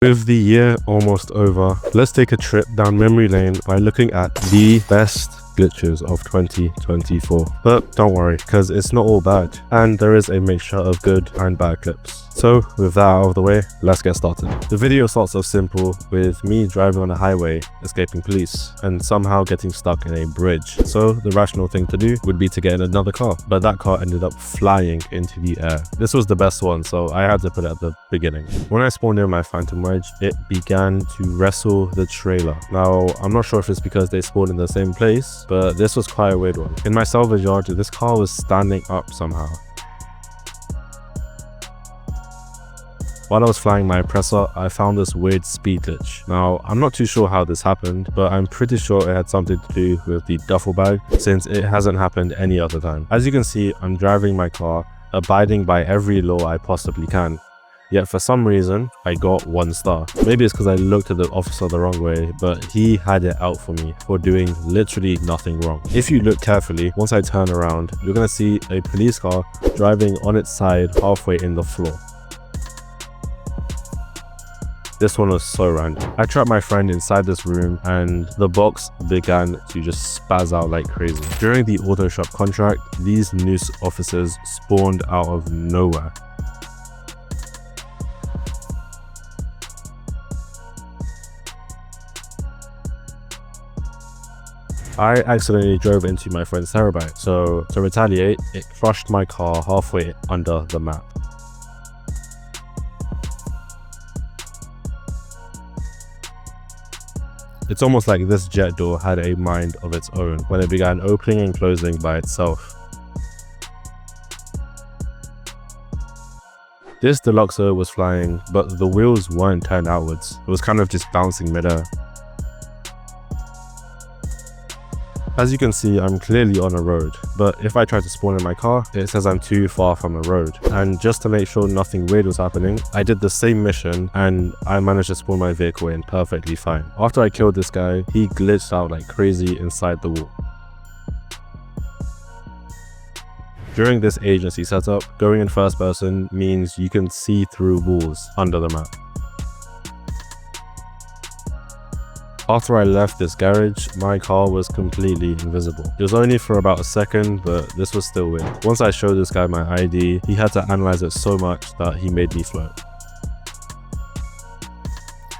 With the year almost over, let's take a trip down memory lane by looking at the best glitches of 2024. But don't worry, because it's not all bad, and there is a mixture of good and bad clips. So with that out of the way, let's get started. The video starts off simple with me driving on a highway, escaping police, and somehow getting stuck in a bridge. So the rational thing to do would be to get in another car, but that car ended up flying into the air. This was the best one, so I had to put it at the beginning. When I spawned in my Phantom Wedge, it began to wrestle the trailer. Now, I'm not sure if it's because they spawned in the same place, but this was quite a weird one. In my salvage yard, this car was standing up somehow. While I was flying my oppressor, I found this weird speed glitch. Now, I'm not too sure how this happened, but I'm pretty sure it had something to do with the duffel bag, since it hasn't happened any other time. As you can see, I'm driving my car, abiding by every law I possibly can. Yet for some reason, I got 1 star. Maybe it's because I looked at the officer the wrong way, but he had it out for me for doing literally nothing wrong. If you look carefully, once I turn around, you're gonna see a police car driving on its side halfway in the floor. This one was so random. I trapped my friend inside this room and the box began to just spaz out like crazy. During the auto shop contract, these noose officers spawned out of nowhere. I accidentally drove into my friend's Terabyte, so to retaliate, it crushed my car halfway under the map. It's almost like this jet door had a mind of its own when it began opening and closing by itself. This Deluxo was flying, but the wheels weren't turned outwards. It was kind of just bouncing midair. As you can see, I'm clearly on a road, but if I try to spawn in my car, it says I'm too far from a road. And just to make sure nothing weird was happening, I did the same mission and I managed to spawn my vehicle in perfectly fine. After I killed this guy, he glitched out like crazy inside the wall. During this agency setup, going in first person means you can see through walls under the map. After I left this garage, my car was completely invisible. It was only for about a second, but this was still weird. Once I showed this guy my ID, he had to analyze it so much that he made me float.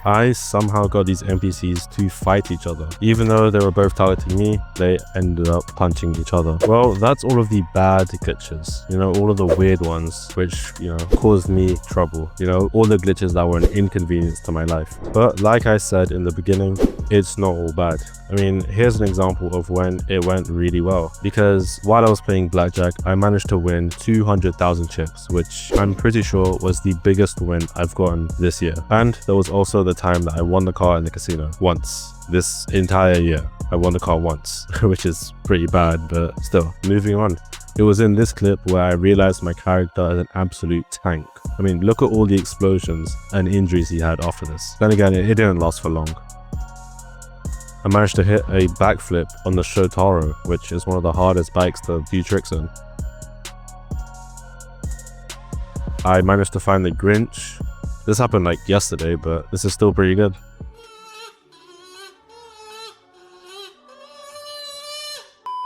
I somehow got these NPCs to fight each other. Even though they were both targeting me, they ended up punching each other. Well, that's all of the bad glitches. You know, all of the weird ones, which, caused me trouble. All the glitches that were an inconvenience to my life. But like I said in the beginning, it's not all bad. I mean, here's an example of when it went really well. Because while I was playing blackjack, I managed to win 200,000 chips, which I'm pretty sure was the biggest win I've gotten this year. And there was also the time that I won the car in the casino once. This entire year, I won the car once, which is pretty bad, but still, moving on. It was in this clip where I realized my character is an absolute tank. I mean, look at all the explosions and injuries he had after this. Then again, it didn't last for long. I managed to hit a backflip on the Shotaro, which is one of the hardest bikes to do tricks in. I managed to find the Grinch. This happened like yesterday, but this is still pretty good.